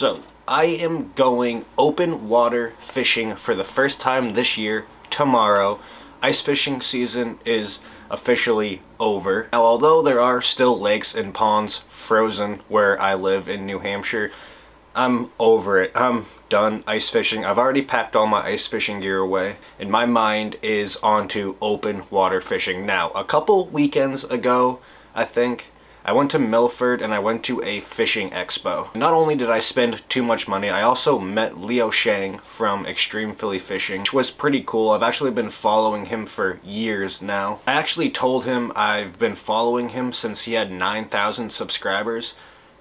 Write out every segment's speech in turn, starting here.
So I am going open water fishing for the first time this year, tomorrow. Ice fishing season is officially over. Now, although there are still lakes and ponds frozen where I live in New Hampshire, I'm over it. I'm done ice fishing. I've already packed all my ice fishing gear away, and my mind is onto open water fishing. Now, a couple weekends ago, I think, I went to Milford and I went to a fishing expo. Not only did I spend too much money, I also met Leo Shang from Extreme Philly Fishing, which was pretty cool. I've actually been following him for years now. I actually told him I've been following him since he had 9,000 subscribers,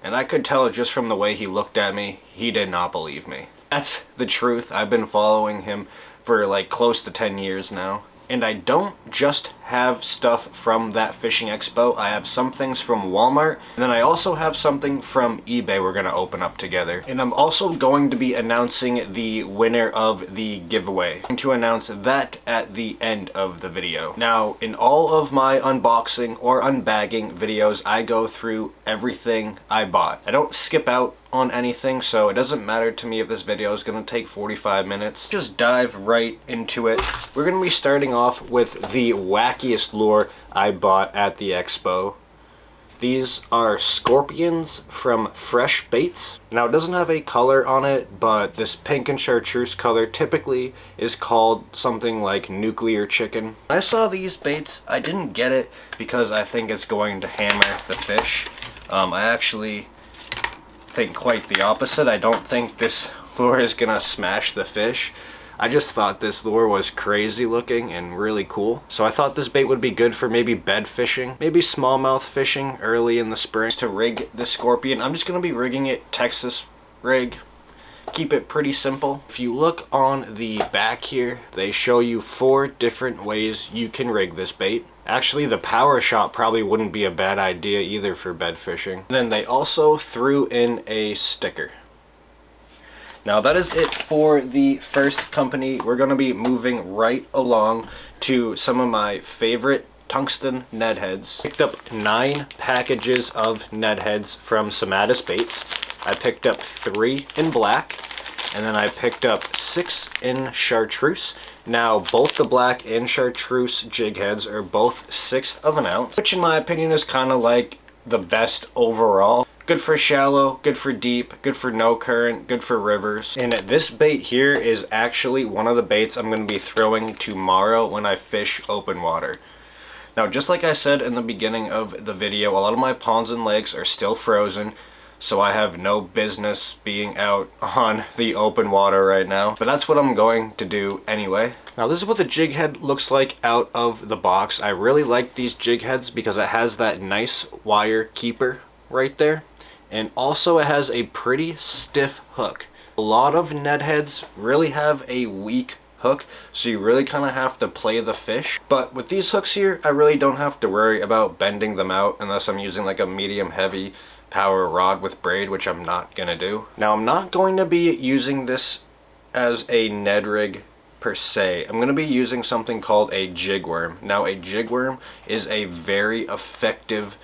and I could tell just from the way he looked at me, he did not believe me. That's the truth. I've been following him for like close to 10 years now. And I don't just have stuff from that fishing expo. I have some things from Walmart, and then I also have something from eBay we're gonna open up together. And I'm also going to be announcing the winner of the giveaway. I'm going to announce that at the end of the video. Now, in all of my unboxing or unbagging videos, I go through everything I bought. I don't skip out on anything, so it doesn't matter to me if this video is going to take 45 minutes. Just dive right into it. We're going to be starting off with the wackiest lure I bought at the expo. These are scorpions from Fresh Baits. Now, it doesn't have a color on it, but this pink and chartreuse color typically is called something like nuclear chicken. When I saw these baits, I didn't get it because I think it's going to hammer the fish. I actually think quite the opposite. I don't think this lure is gonna smash the fish. I just thought this lure was crazy looking and really cool. So I thought this bait would be good for maybe bed fishing, maybe smallmouth fishing early in the spring. To rig the scorpion, I'm just gonna be rigging it Texas rig. Keep it pretty simple. If you look on the back here, they show you 4 different ways you can rig this bait. Actually, the power shot probably wouldn't be a bad idea either for bed fishing. And then they also threw in a sticker. Now that is it for the first company. We're going to be moving right along to some of my favorite tungsten Ned heads. Picked up 9 packages of Ned heads from Samatis baits. I picked up 3 in black, and then I picked up 6 in chartreuse. Now, both the black and chartreuse jig heads are both 1/6 of an ounce, which in my opinion is kind of like the best overall. Good for shallow, good for deep, good for no current, good for rivers. And this bait here is actually one of the baits I'm going to be throwing tomorrow when I fish open water. Now, just like I said in the beginning of the video, a lot of my ponds and lakes are still frozen, so I have no business being out on the open water right now. But that's what I'm going to do anyway. Now, this is what the jig head looks like out of the box. I really like these jig heads because it has that nice wire keeper right there. And also it has a pretty stiff hook. A lot of Ned heads really have a weak hook, so you really kind of have to play the fish. But with these hooks here, I really don't have to worry about bending them out unless I'm using like a medium heavy power rod with braid, which I'm not gonna do. Now, I'm not going to be using this as a Ned rig per se. I'm gonna be using something called a jig worm. Now, a jig worm is a very effective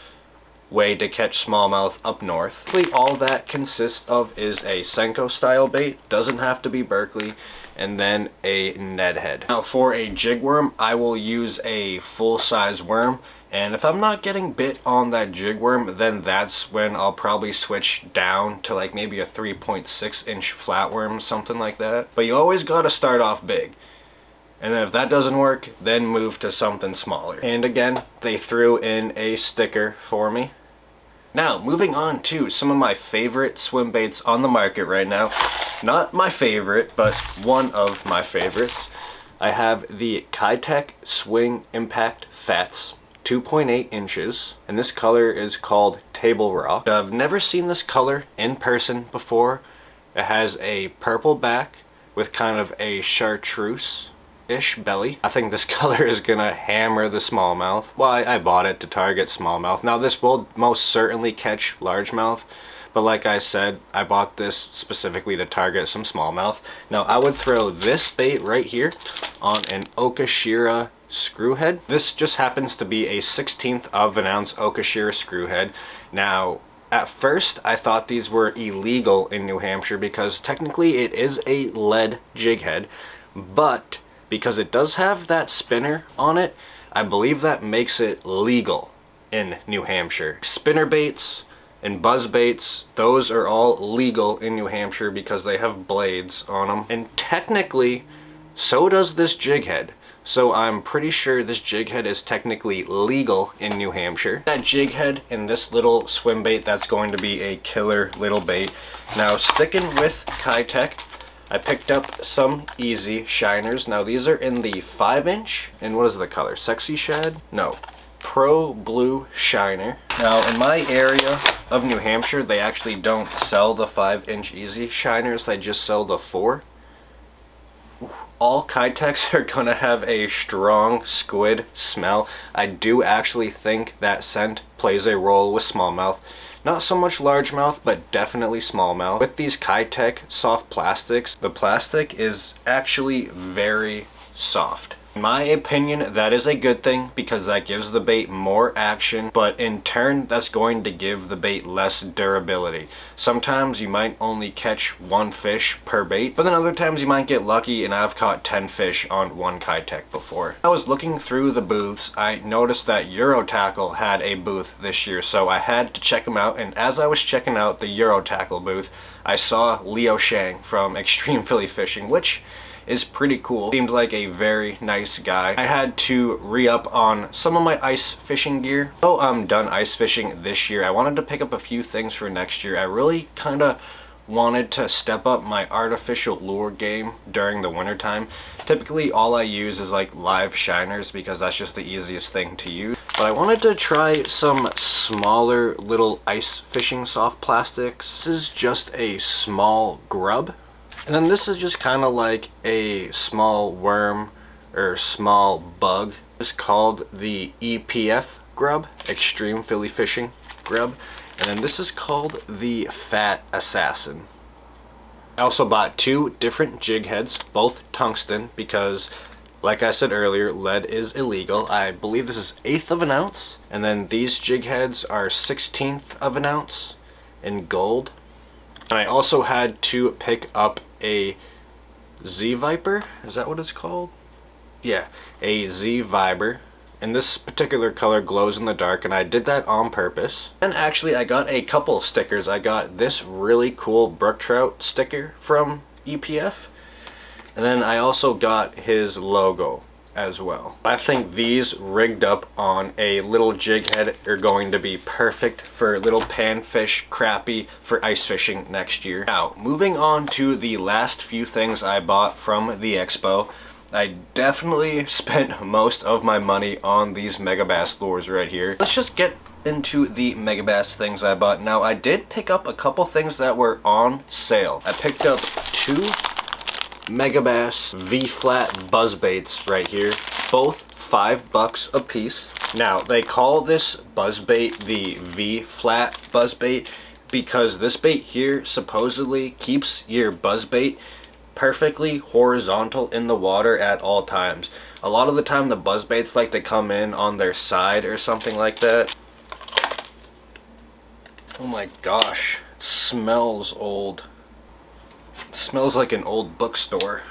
way to catch smallmouth up north. Basically, all that consists of is a Senko style bait, doesn't have to be Berkeley, and then a Ned head. Now, for a jig worm, I will use a full-size worm, and if I'm not getting bit on that jig worm, then that's when I'll probably switch down to like maybe a 3.6-inch flatworm, something like that. But you always gotta start off big. And then if that doesn't work, then move to something smaller. And again, they threw in a sticker for me. Now, moving on to some of my favorite swim baits on the market right now. Not my favorite, but one of my favorites. I have the Kitech Swing Impact Fats, 2.8 inches, and this color is called Table Rock. I've never seen this color in person before. It has a purple back with kind of a chartreuse-ish belly. I think this color is gonna hammer the smallmouth. Well, I bought it to target smallmouth. Now, this will most certainly catch largemouth, but like I said, I bought this specifically to target some smallmouth. Now, I would throw this bait right here on an Okashira screwhead. This just happens to be a 1/16 of an ounce Okashira screwhead. Now, At first, I thought these were illegal in New Hampshire because technically it is a lead jig head, but because it does have that spinner on it, I believe that makes it legal in New Hampshire. Spinner baits and buzz baits, those are all legal in New Hampshire because they have blades on them. And technically, so does this jig head. So I'm pretty sure this jig head is technically legal in New Hampshire. That jig head and this little swim bait, that's going to be a killer little bait. Now sticking with Kitech, I picked up some easy shiners. Now these are in the 5-inch, and what is the color? Sexy Shad? No. Pro Blue Shiner. Now in my area of New Hampshire, they actually don't sell the 5-inch easy shiners, they just sell the 4. All Kitechs are gonna have a strong squid smell. I do actually think that scent plays a role with smallmouth. Not so much largemouth, but definitely smallmouth. With these Kitech soft plastics, the plastic is actually very soft. In my opinion, that is a good thing because that gives the bait more action, but in turn, that's going to give the bait less durability. Sometimes you might only catch 1 fish per bait, but then other times you might get lucky, and I've caught 10 fish on 1 Kitech before. I was looking through the booths, I noticed that Euro Tackle had a booth this year, so I had to check them out, and as I was checking out the Euro Tackle booth, I saw Leo Shang from Extreme Philly Fishing, which is pretty cool. Seemed like a very nice guy. I had to re-up on some of my ice fishing gear. Though I'm done ice fishing this year, I wanted to pick up a few things for next year. I really kind of wanted to step up my artificial lure game during the winter time. Typically all I use is like live shiners because that's just the easiest thing to use. But I wanted to try some smaller little ice fishing soft plastics. This is just a small grub. And then this is just kind of like a small worm or small bug. It's called the EPF grub, Extreme Philly Fishing grub. And then this is called the Fat Assassin. I also bought 2 different jig heads, both tungsten, because like I said earlier, lead is illegal. I believe this is 1/8 of an ounce. And then these jig heads are 1/16 of an ounce in gold. And I also had to pick up a Z Viper, is that what it's called? Yeah, a Z Viper. And this particular color glows in the dark, and I did that on purpose. And actually I got a couple stickers. I got this really cool brook trout sticker from EPF. And then I also got his logo as well. I think these rigged up on a little jig head are going to be perfect for little panfish, crappie for ice fishing next year. Now, moving on to the last few things I bought from the Expo. I definitely spent most of my money on these Megabass lures right here. Let's just get into the Megabass things I bought. Now, I did pick up a couple things that were on sale. I picked up 2 Megabass V-flat buzz baits right here, both $5 a piece. Now they call this buzz bait the V-flat buzz bait because this bait here supposedly keeps your buzz bait perfectly horizontal in the water at all times. A lot of the time the buzz baits like to come in on their side or something like that. Oh my gosh, it smells old. Smells like an old bookstore.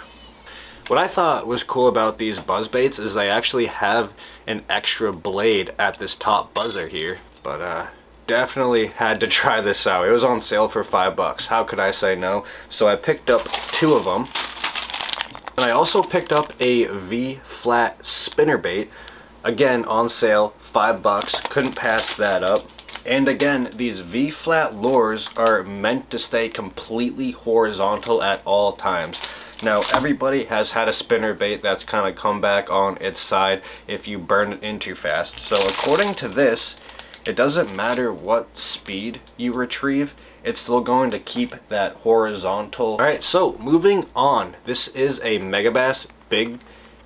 What I thought was cool about these buzz baits is they actually have an extra blade at this top buzzer here. But definitely had to try this out. It was on sale for $5. How could I say no? So I picked up 2 of them. And I also picked up a V-flat spinner bait. Again, on sale, $5. Couldn't pass that up. And again, these V-flat lures are meant to stay completely horizontal at all times. Now, everybody has had a spinner bait that's kind of come back on its side if you burn it in too fast. So according to this, it doesn't matter what speed you retrieve, it's still going to keep that horizontal. Alright, so moving on. This is a Megabass Big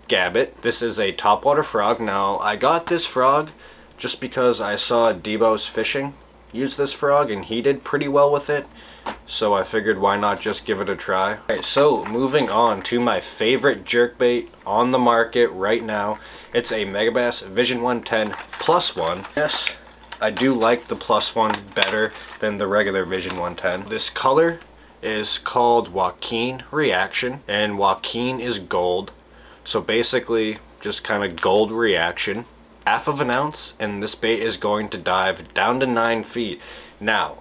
Gabbit. This is a topwater frog. Now, I got this frog just because I saw Debo's Fishing use this frog and he did pretty well with it, so I figured why not just give it a try. Alright, so moving on to my favorite jerkbait on the market right now. It's a Megabass Vision 110 Plus One. Yes, I do like the plus one better than the regular Vision 110. This color is called Joaquin Reaction, and Joaquin is gold. So basically just kind of gold reaction. Half of an ounce, and this bait is going to dive down to 9 feet. Now,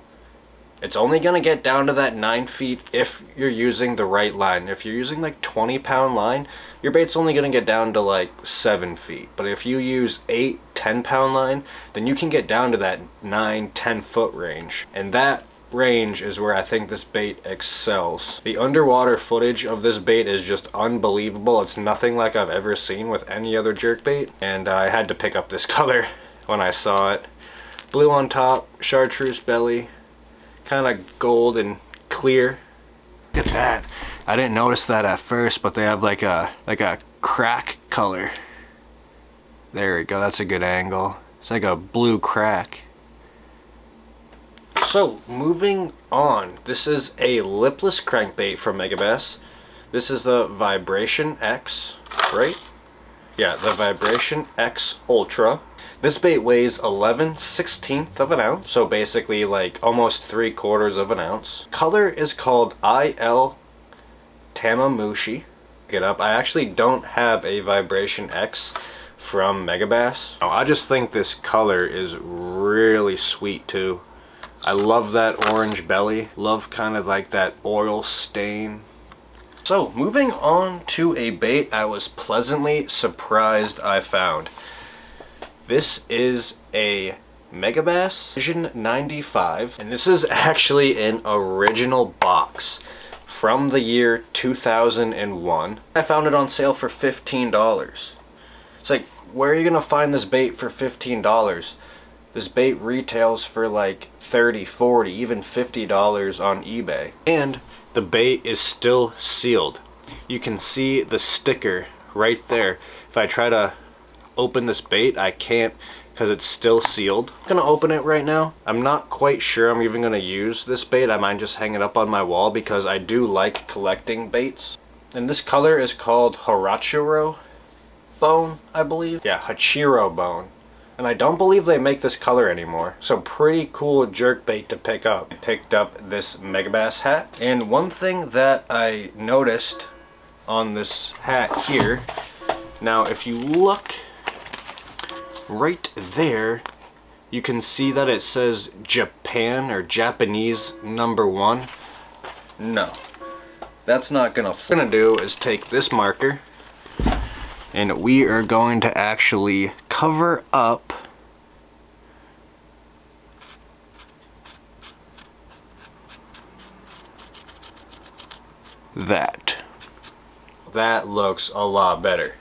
it's only going to get down to that 9 feet if you're using the right line. If you're using like 20-pound line, your bait's only going to get down to like 7 feet. But if you use 8-10-pound line, then you can get down to that 9-10 foot range. And that range is where I think this bait excels. The underwater footage of this bait is just unbelievable. It's nothing like I've ever seen with any other jerkbait. And I had to pick up this color when I saw it. Blue on top, chartreuse belly, kind of gold and clear. Look at that. I didn't notice that at first, but they have like a crack color. There we go, that's a good angle. It's like a blue crack. So moving on, this is a lipless crankbait from Megabass. This is the Vibration X, right? Yeah, the Vibration X Ultra. This bait weighs 11/16 of an ounce, so basically like almost 3/4 of an ounce. Color is called IL Tamamushi. Get up. I actually don't have a Vibration X from Megabass. I just think this color is really sweet too. I love that orange belly. Love kind of like that oil stain. So moving on to a bait I was pleasantly surprised I found. This is a Megabass Vision 95, and this is actually an original box from the year 2001. I found it on sale for $15. It's like, where are you gonna find this bait for $15? This bait retails for like $30, $40, even $50 on eBay. And the bait is still sealed. You can see the sticker right there. If I try to open this bait, I can't because it's still sealed. I'm gonna open it right now. I'm not quite sure I'm even gonna use this bait. I might just hang it up on my wall because I do like collecting baits. And this color is called Hachiro bone, I believe. Yeah, Hachiro bone. And I don't believe they make this color anymore. So pretty cool jerk bait to pick up. I picked up this Megabass hat. And one thing that I noticed on this hat here, now if you look right there, you can see that it says Japan or Japanese #1. No, that's not gonna. What I'm gonna do is take this marker and we are going to actually cover up that. That looks a lot better.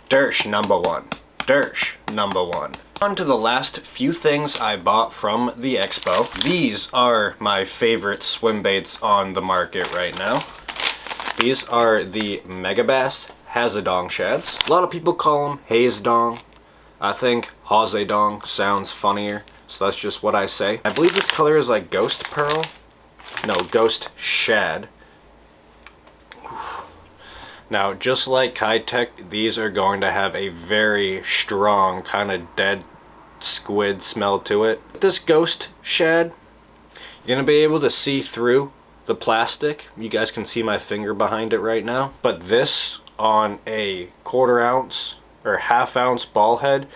Dersch #1. Dersch #1. On to the last few things I bought from the Expo. These are my favorite swim baits on the market right now. These are the Megabass Hazadong shads. A lot of people call them Hazedong. I think Hazedong sounds funnier, so that's just what I say. I believe this color is like Ghost Pearl. No, Ghost Shad. Now, just like Kitech, these are going to have a very strong kind of dead squid smell to it. With this Ghost Shad, you're going to be able to see through the plastic. You guys can see my finger behind it right now. But this on a 1/4 ounce or 1/2 ounce ball head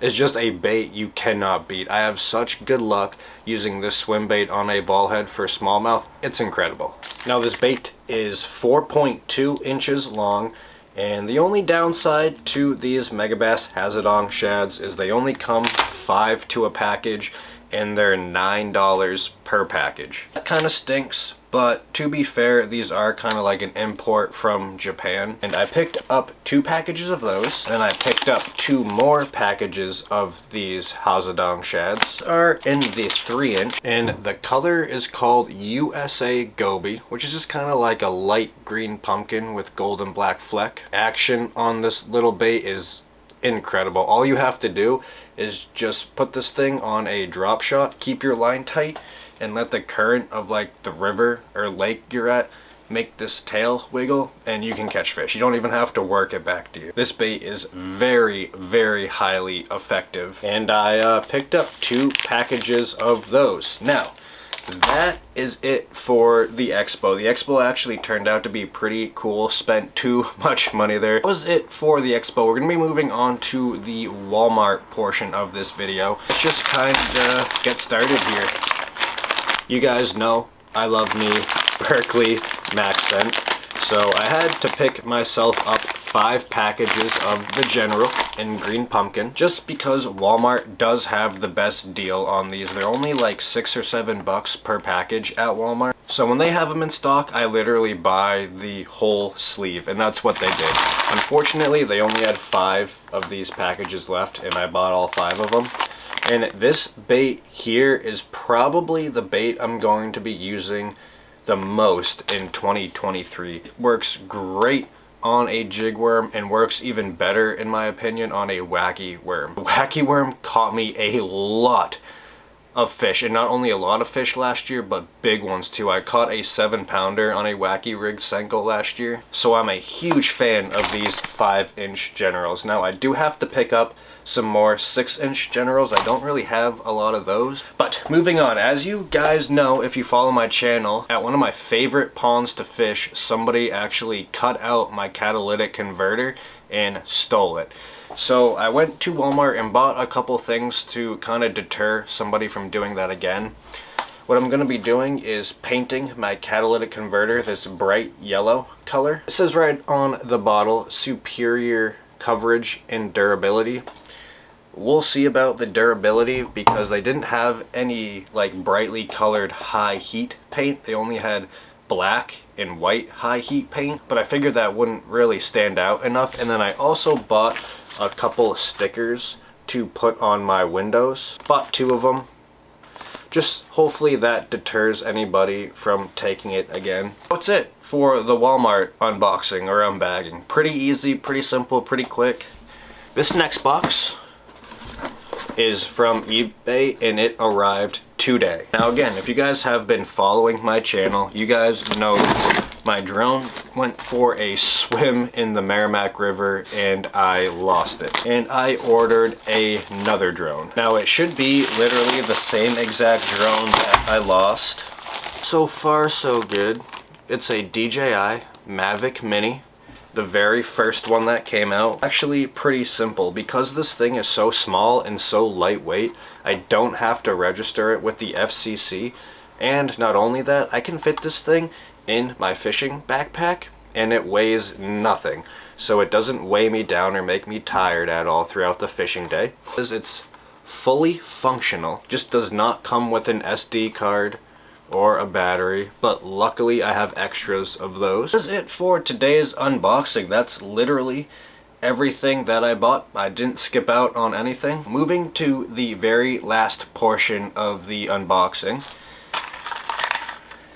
is just a bait you cannot beat. I have such good luck using this swim bait on a ball head for smallmouth. It's incredible. Now this bait is 4.2 inches long, and the only downside to these Megabass Hazadong shads is they only come 5 to a package, and they're $9 per package. That kind of stinks, but to be fair, these are kind of like an import from Japan. And I picked up 2 packages of those, and I picked up 2 more packages of these Hazadong shads. These are in the 3-inch, and the color is called USA Goby, which is just kind of like a light green pumpkin with gold and black fleck. Action on this little bait is incredible. All you have to do is just put this thing on a drop shot, keep your line tight, and let the current of like the river or lake you're at make this tail wiggle and you can catch fish. You don't even have to work it back to you. This bait is very, very highly effective, and I picked up 2 packages of those. Now, that is it for the Expo. The Expo actually turned out to be pretty cool. Spent too much money there. That was it for the Expo. We're going to be moving on to the Walmart portion of this video. Let's just kind of get started here. You guys know I love me Berkeley Maxscent, so I had to pick myself up 5 packages of the General in green pumpkin, just because Walmart does have the best deal on these. They're only like $6 or $7 per package at Walmart. So when they have them in stock, I literally buy the whole sleeve, and that's what they did. Unfortunately, they only had 5 of these packages left, and I bought all 5 of them. And this bait here is probably the bait I'm going to be using the most in 2023. It works great on a jig worm and works even better, in my opinion, on a wacky worm. Wacky worm caught me a lot of fish, and not only a lot of fish last year, but big ones too. I caught a 7-pounder on a wacky rig Senko last year, so I'm a huge fan of these 5-inch Generals. Now, I do have to pick up some more 6-inch Generals. I don't really have a lot of those. But moving on, as you guys know, if you follow my channel, at one of my favorite ponds to fish, somebody actually cut out my catalytic converter and stole it. So I went to Walmart and bought a couple things to kind of deter somebody from doing that again. What I'm going to be doing is painting my catalytic converter this bright yellow color. It says right on the bottle, superior coverage and durability. We'll see about the durability, because they didn't have any like brightly colored high heat paint. They only had black and white high heat paint, but I figured that wouldn't really stand out enough. And then I also bought a couple stickers to put on my windows. Bought 2 of them. Just hopefully that deters anybody from taking it again. That's it for the Walmart unboxing or unbagging. Pretty easy, pretty simple, pretty quick. This next box is from eBay, and it arrived today. Now again, if you guys have been following my channel, you guys know my drone went for a swim in the Merrimack River and I lost it. And I ordered another drone. Now it should be literally the same exact drone that I lost. So far so good. It's a DJI Mavic Mini. The very first one that came out. Actually pretty simple. Because this thing is so small and so lightweight, I don't have to register it with the FCC. And not only that, I can fit this thing in my fishing backpack and it weighs nothing. So it doesn't weigh me down or make me tired at all throughout the fishing day. It's fully functional. Just does not come with an SD card or a battery, but luckily I have extras of those. That's it for today's unboxing. That's literally everything that I bought. I didn't skip out on anything. Moving to the very last portion of the unboxing.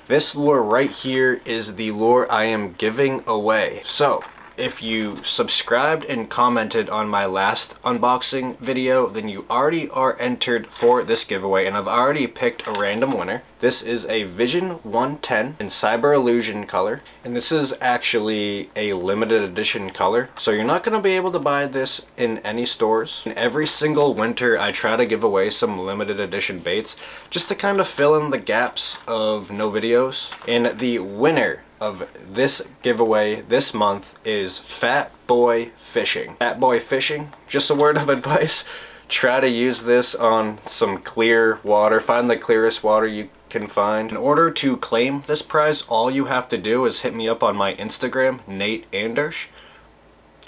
This lure right here is the lure I am giving away. So if you subscribed and commented on my last unboxing video, then you already are entered for this giveaway, and I've already picked a random winner. This is a Vision 110 in Cyber Illusion color, and this is actually a limited edition color, so you're not going to be able to buy this in any stores. And every single winter I try to give away some limited edition baits just to kind of fill in the gaps of no videos. And the winner of this giveaway this month is Fat Boy Fishing. Fat Boy Fishing, just a word of advice, try to use this on some clear water. Find the clearest water you can find. In order to claim this prize, all you have to do is hit me up on my Instagram, Nate Andersch,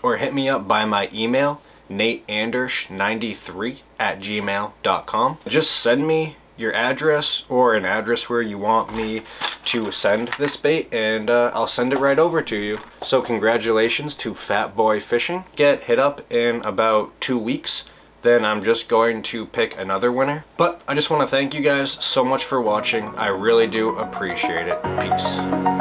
or hit me up by my email, nateandersch93@gmail.com. Just send me your address or an address where you want me to send this bait, and I'll send it right over to you. So congratulations to Fat Boy Fishing. Get hit up in about 2 weeks, then I'm just going to pick another winner. But I just want to thank you guys so much for watching. I really do appreciate it. Peace.